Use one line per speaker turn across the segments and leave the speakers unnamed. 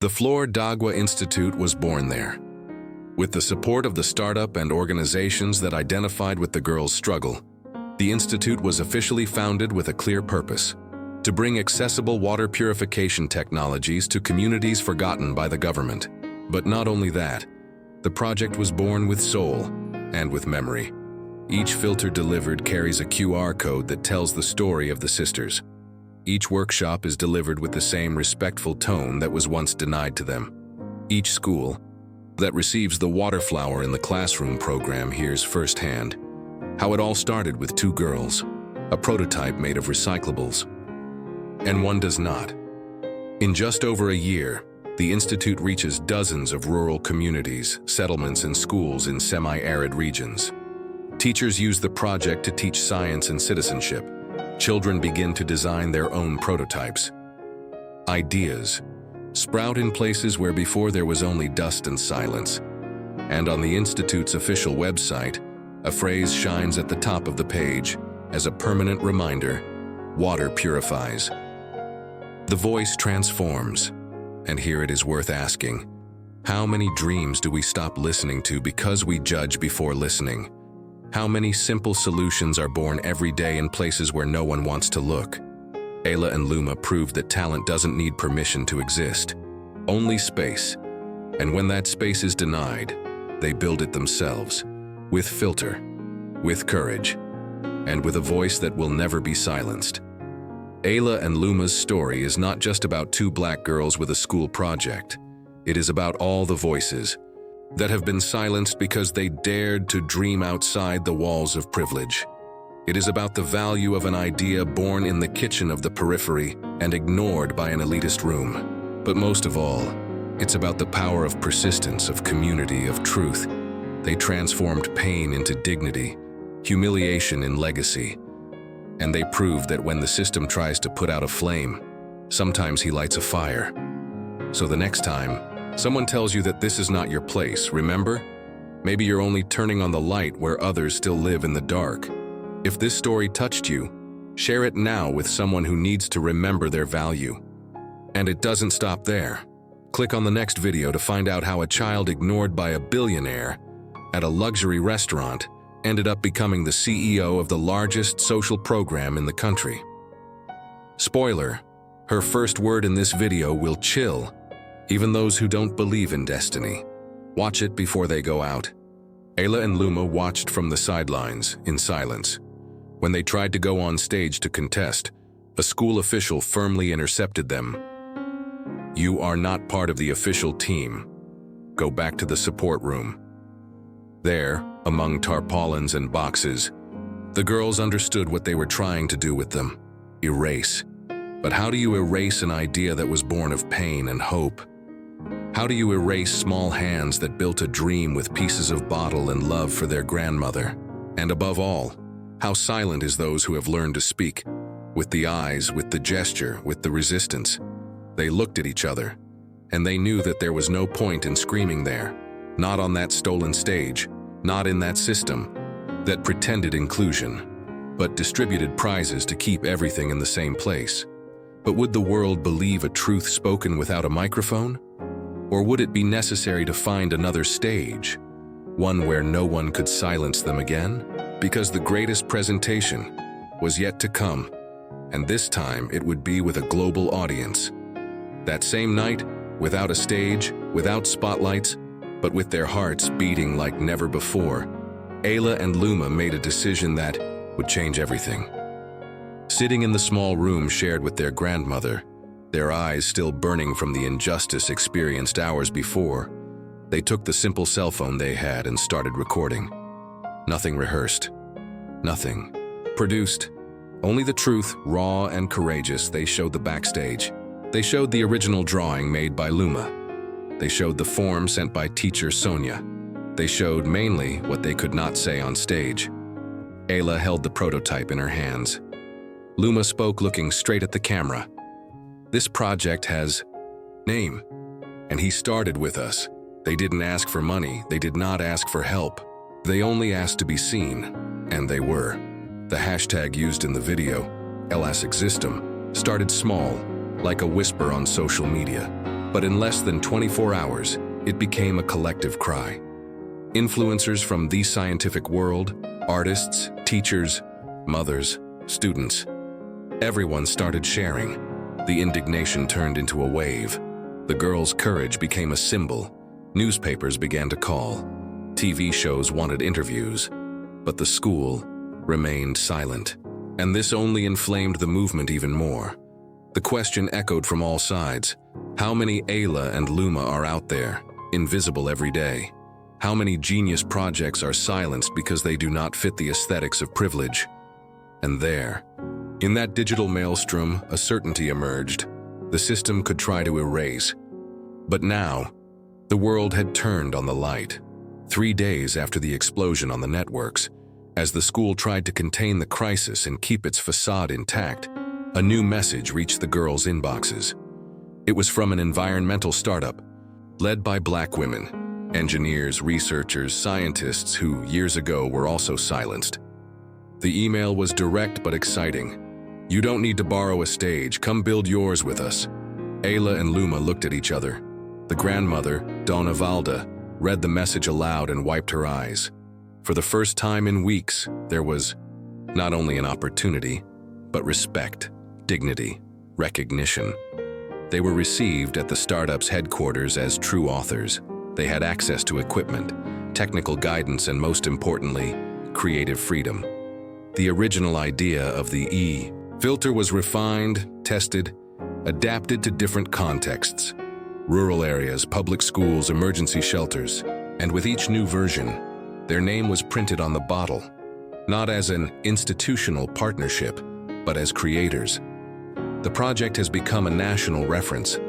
The Flor d'Agua Institute was born there. With the support of the startup and organizations that identified with the girls' struggle, the institute was officially founded with a clear purpose: to bring accessible water purification technologies to communities forgotten by the government. But not only that, the project was born with soul and with memory. Each filter delivered carries a QR code that tells the story of the sisters. Each workshop is delivered with the same respectful tone that was once denied to them. Each school that receives the Water Flower in the Classroom program hears firsthand how it all started with two girls, a prototype made of recyclables, and one does not. In just over a year, the Institute reaches dozens of rural communities, settlements, and schools in semi-arid regions. Teachers use the project to teach science and citizenship. Children begin to design their own prototypes. Ideas sprout in places where before there was only dust and silence. And on the Institute's official website, a phrase shines at the top of the page as a permanent reminder: water purifies. The voice transforms, and here it is worth asking: how many dreams do we stop listening to because we judge before listening? How many simple solutions are born every day in places where no one wants to look? Ayla and Luma proved that talent doesn't need permission to exist, only space. And when that space is denied, they build it themselves, with filter, with courage, and with a voice that will never be silenced. Ayla and Luma's story is not just about two black girls with a school project. It is about all the voices that have been silenced because they dared to dream outside the walls of privilege. It is about the value of an idea born in the kitchen of the periphery and ignored by an elitist room. But most of all, it's about the power of persistence, of community, of truth. They transformed pain into dignity, humiliation in legacy. And they proved that when the system tries to put out a flame, sometimes he lights a fire. So the next time someone tells you that this is not your place, remember? Maybe you're only turning on the light where others still live in the dark. If this story touched you, share it now with someone who needs to remember their value. And it doesn't stop there. Click on the next video to find out how a child ignored by a billionaire at a luxury restaurant ended up becoming the CEO of the largest social program in the country. Spoiler: her first word in this video will chill even those who don't believe in destiny. Watch it before they go out. Ayla and Luma watched from the sidelines, in silence. When they tried to go on stage to contest, a school official firmly intercepted them. "You are not part of the official team. Go back to the support room." There, among tarpaulins and boxes, the girls understood what they were trying to do with them: erase. But how do you erase an idea that was born of pain and hope? How do you erase small hands that built a dream with pieces of bottle and love for their grandmother? And above all, how silent is those who have learned to speak? With the eyes, with the gesture, with the resistance. They looked at each other, and they knew that there was no point in screaming there. Not on that stolen stage, not in that system that pretended inclusion, but distributed prizes to keep everything in the same place. But would the world believe a truth spoken without a microphone? Or would it be necessary to find another stage, one where no one could silence them again? Because the greatest presentation was yet to come, and this time it would be with a global audience. That same night, without a stage, without spotlights, but with their hearts beating like never before, Ayla and Luma made a decision that would change everything. Sitting in the small room shared with their grandmother, their eyes still burning from the injustice experienced hours before, they took the simple cell phone they had and started recording. Nothing rehearsed, nothing produced, only the truth, raw and courageous. They showed the backstage. They showed the original drawing made by Luma. They showed the form sent by teacher Sonia. They showed mainly what they could not say on stage. Ayla held the prototype in her hands. Luma spoke looking straight at the camera. "This project has name, and he started with us. They didn't ask for money, they did not ask for help. They only asked to be seen, and they were." The hashtag used in the video, #LasExistem, started small, like a whisper on social media. But in less than 24 hours, it became a collective cry. Influencers from the scientific world, artists, teachers, mothers, students, everyone started sharing. The indignation turned into a wave. The girls' courage became a symbol. Newspapers began to call. TV shows wanted interviews. But the school remained silent. And this only inflamed the movement even more. The question echoed from all sides. How many Ayla and Luma are out there, invisible every day? How many genius projects are silenced because they do not fit the aesthetics of privilege? And there, in that digital maelstrom, a certainty emerged. The system could try to erase. But now, the world had turned on the light. 3 days after the explosion on the networks, as the school tried to contain the crisis and keep its facade intact, a new message reached the girls' inboxes. It was from an environmental startup, led by Black women, engineers, researchers, scientists who, years ago, were also silenced. The email was direct but exciting. "You don't need to borrow a stage, come build yours with us." Ayla and Luma looked at each other. The grandmother, Dona Valda, read the message aloud and wiped her eyes. For the first time in weeks, there was not only an opportunity, but respect, dignity, recognition. They were received at the startup's headquarters as true authors. They had access to equipment, technical guidance, and most importantly, creative freedom. The original idea of the E-filter was refined, tested, adapted to different contexts. Rural areas, public schools, emergency shelters, and with each new version, their name was printed on the bottle, not as an institutional partnership, but as creators. The project has become a national reference.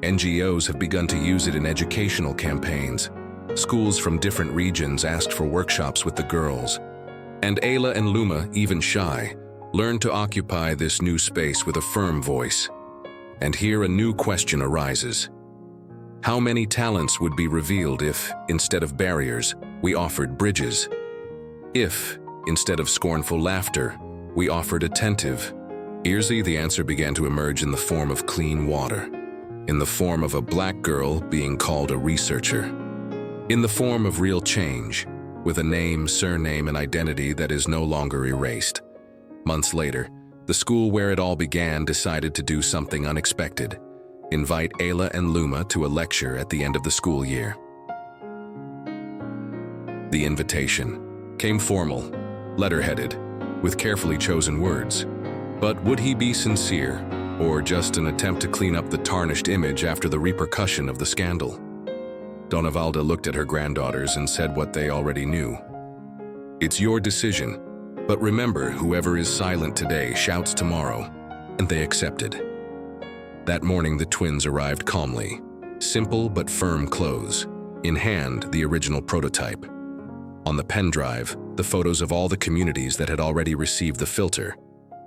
NGOs have begun to use it in educational campaigns. Schools from different regions asked for workshops with the girls. And Ayla and Luma, even shy, learned to occupy this new space with a firm voice. And here a new question arises. How many talents would be revealed if, instead of barriers, we offered bridges? If, instead of scornful laughter, we offered attentive ears? The answer began to emerge in the form of clean water, in the form of a Black girl being called a researcher, in the form of real change, with a name, surname, and identity that is no longer erased. Months later, the school where it all began decided to do something unexpected. Invite Ayla and Luma to a lecture at the end of the school year. The invitation came formal, letterheaded, with carefully chosen words. But would he be sincere, or just an attempt to clean up the tarnished image after the repercussion of the scandal? Dona Valda looked at her granddaughters and said what they already knew. "It's your decision, but remember, whoever is silent today shouts tomorrow," and they accepted. That morning, the twins arrived calmly, simple but firm clothes, in hand the original prototype. On the pen drive, the photos of all the communities that had already received the filter.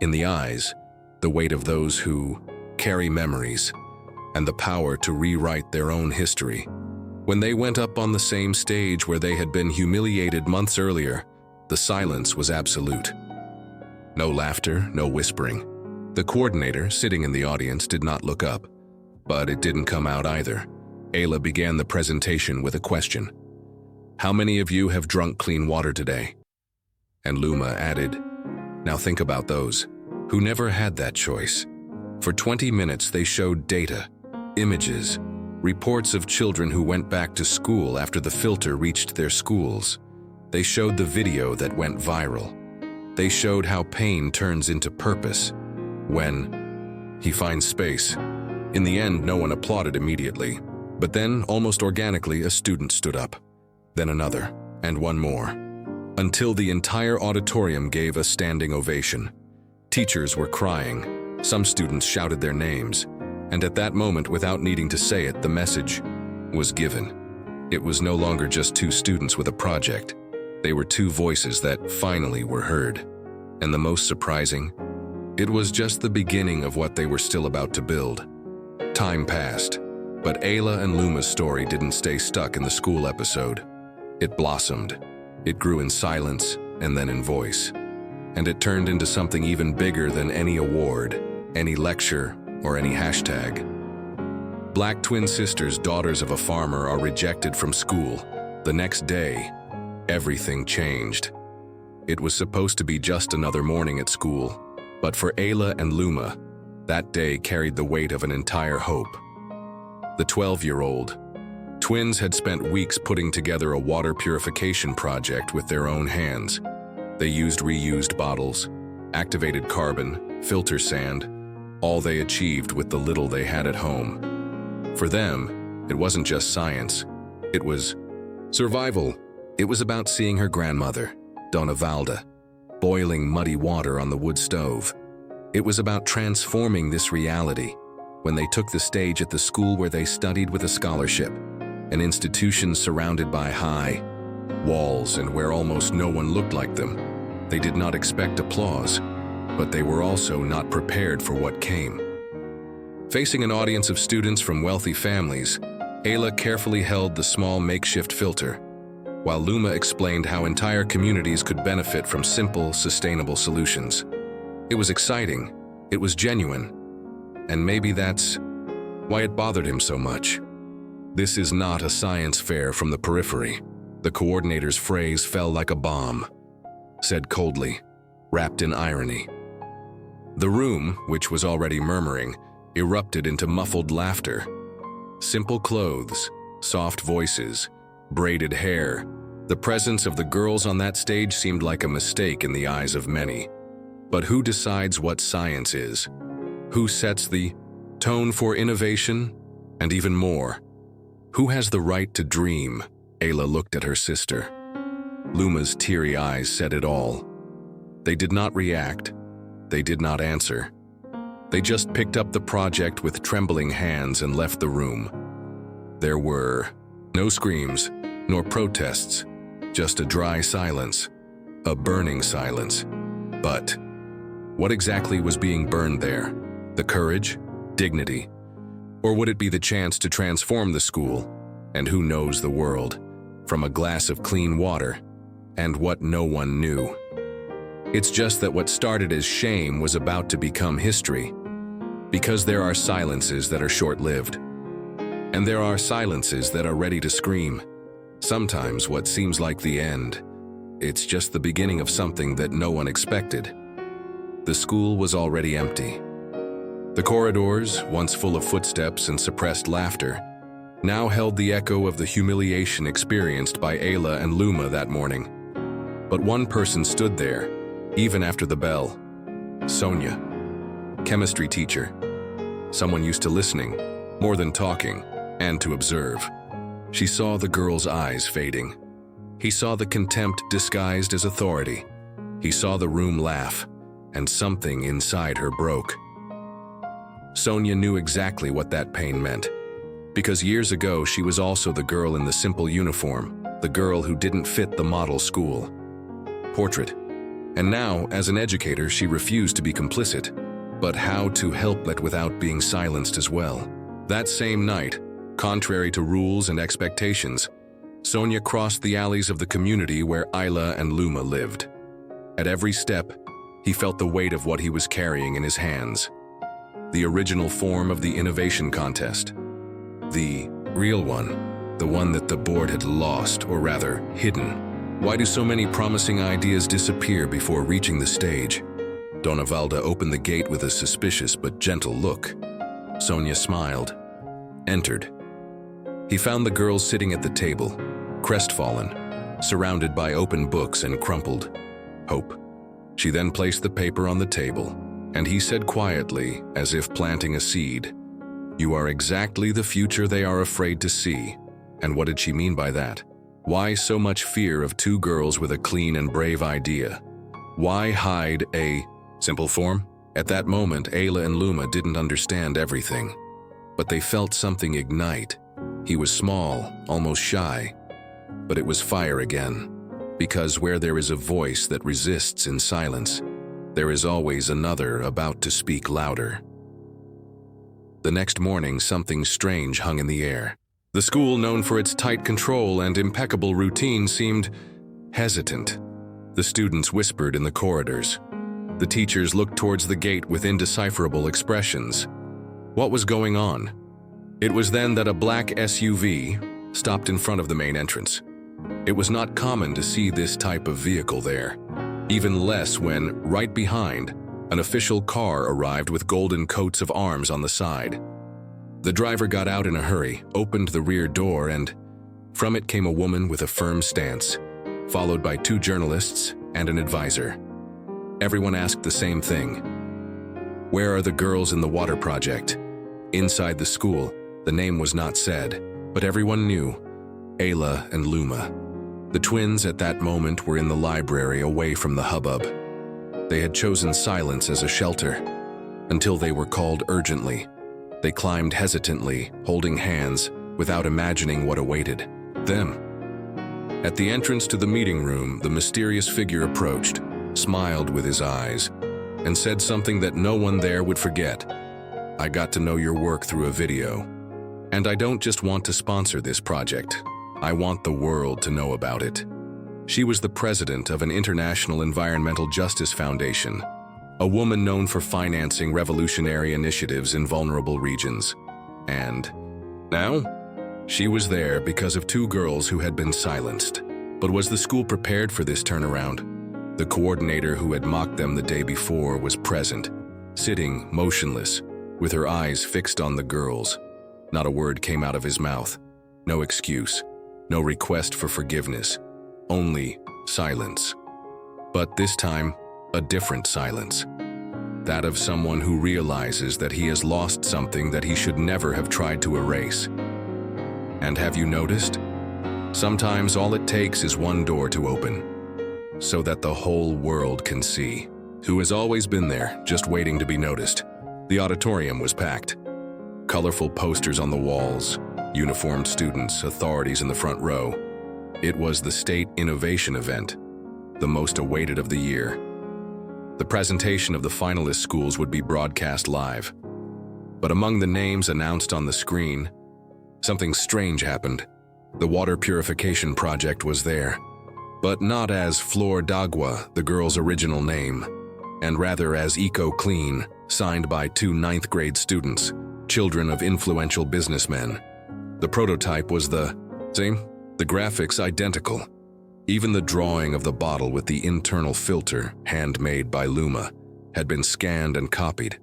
In the eyes, the weight of those who carry memories and the power to rewrite their own history. When they went up on the same stage where they had been humiliated months earlier, the silence was absolute. No laughter, no whispering. The coordinator, sitting in the audience, did not look up, but it didn't come out either. Ayla began the presentation with a question. "How many of you have drunk clean water today?" And Luma added, "Now think about those who never had that choice." For 20 minutes, they showed data, images, reports of children who went back to school after the filter reached their schools. They showed the video that went viral. They showed how pain turns into purpose when he finds space. In the end, no one applauded immediately, but then, almost organically, a student stood up, then another, and one more, until the entire auditorium gave a standing ovation. Teachers were crying. Some students shouted their names, and at that moment, without needing to say it, the message was given. It was no longer just two students with a project. They were two voices that finally were heard. And the most surprising, it was just the beginning of what they were still about to build. Time passed, but Ayla and Luma's story didn't stay stuck in the school episode. It blossomed. It grew in silence and then in voice. And it turned into something even bigger than any award, any lecture, or any hashtag. Black twin sisters, daughters of a farmer, are rejected from school. The next day, everything changed. It was supposed to be just another morning at school, but for Ayla and Luma, that day carried the weight of an entire hope. The 12-year-old twins had spent weeks putting together a water purification project with their own hands. They used reused bottles, activated carbon, filter sand, all they achieved with the little they had at home. For them, it wasn't just science, it was survival. It was about seeing her grandmother, Dona Valda, boiling muddy water on the wood stove. It was about transforming this reality when they took the stage at the school where they studied with a scholarship, an institution surrounded by high walls and where almost no one looked like them. They did not expect applause, but they were also not prepared for what came. Facing an audience of students from wealthy families, Ayla carefully held the small makeshift filter, while Luma explained how entire communities could benefit from simple, sustainable solutions. It was exciting, it was genuine, and maybe that's why it bothered him so much. "This is not a science fair from the periphery." The coordinator's phrase fell like a bomb, said coldly, wrapped in irony. The room, which was already murmuring, erupted into muffled laughter. Simple clothes, soft voices, braided hair. The presence of the girls on that stage seemed like a mistake in the eyes of many. But who decides what science is? Who sets the tone for innovation? And even more, who has the right to dream? Ayla looked at her sister. Luma's teary eyes said it all. They did not react. They did not answer. They just picked up the project with trembling hands and left the room. There were no screams, nor protests, just a dry silence, a burning silence. But what exactly was being burned there? The courage? Dignity? Or would it be the chance to transform the school, and who knows the world, from a glass of clean water, and what no one knew? It's just that what started as shame was about to become history, because there are silences that are short-lived, and there are silences that are ready to scream. Sometimes what seems like the end, it's just the beginning of something that no one expected. The school was already empty. The corridors, once full of footsteps and suppressed laughter, now held the echo of the humiliation experienced by Ayla and Luma that morning. But one person stood there, even after the bell. Sonia, chemistry teacher. Someone used to listening, more than talking, and to observe. She saw the girl's eyes fading. He saw the contempt disguised as authority. He saw the room laugh, and something inside her broke. Sonia knew exactly what that pain meant, because years ago she was also the girl in the simple uniform, the girl who didn't fit the model school portrait. And now, as an educator, she refused to be complicit, but how to help it without being silenced as well? That same night, contrary to rules and expectations, Sonia crossed the alleys of the community where Ayla and Luma lived. At every step, he felt the weight of what he was carrying in his hands. The original form of the innovation contest. The real one, the one that the board had lost, or rather, hidden. Why do so many promising ideas disappear before reaching the stage? Dona Valda opened the gate with a suspicious but gentle look. Sonia smiled, entered. He found the girls sitting at the table, crestfallen, surrounded by open books and crumpled hope. She then placed the paper on the table, and he said quietly, as if planting a seed, "You are exactly the future they are afraid to see." And what did she mean by that? Why so much fear of two girls with a clean and brave idea? Why hide a simple form? At that moment, Ayla and Luma didn't understand everything, but they felt something ignite. He was small, almost shy, but it was fire again. Because where there is a voice that resists in silence, there is always another about to speak louder. The next morning, something strange hung in the air. The school, known for its tight control and impeccable routine, seemed hesitant. The students whispered in the corridors. The teachers looked towards the gate with indecipherable expressions. What was going on? It was then that a black SUV stopped in front of the main entrance. It was not common to see this type of vehicle there, even less when, right behind, an official car arrived with golden coats of arms on the side. The driver got out in a hurry, opened the rear door, and from it came a woman with a firm stance, followed by 2 journalists and an advisor. Everyone asked the same thing. Where are the girls in the water project? Inside the school, the name was not said, but everyone knew Ayla and Luma. The twins at that moment were in the library away from the hubbub. They had chosen silence as a shelter, until they were called urgently. They climbed hesitantly, holding hands, without imagining what awaited them. At the entrance to the meeting room, the mysterious figure approached, smiled with his eyes, and said something that no one there would forget. I got to know your work through a video, and I don't just want to sponsor this project. I want the world to know about it. She was the president of an international environmental justice foundation, a woman known for financing revolutionary initiatives in vulnerable regions. And now, she was there because of 2 girls who had been silenced. But was the school prepared for this turnaround? The coordinator who had mocked them the day before was present, sitting motionless, with her eyes fixed on the girls. Not a word came out of his mouth. No excuse, no request for forgiveness, only silence. But this time, a different silence. That of someone who realizes that he has lost something that he should never have tried to erase. And have you noticed? Sometimes all it takes is one door to open, so that the whole world can see who has always been there, just waiting to be noticed. The auditorium was packed. Colorful posters on the walls, uniformed students, authorities in the front row. It was the State Innovation Event, the most awaited of the year. The presentation of the finalist schools would be broadcast live. But among the names announced on the screen, something strange happened. The water purification project was there, but not as Flor d'Agua, the girl's original name, and rather as Eco Clean, signed by 2 9th-grade students, children of influential businessmen. The prototype was the same, the graphics identical. Even the drawing of the bottle with the internal filter, handmade by Luma, had been scanned and copied.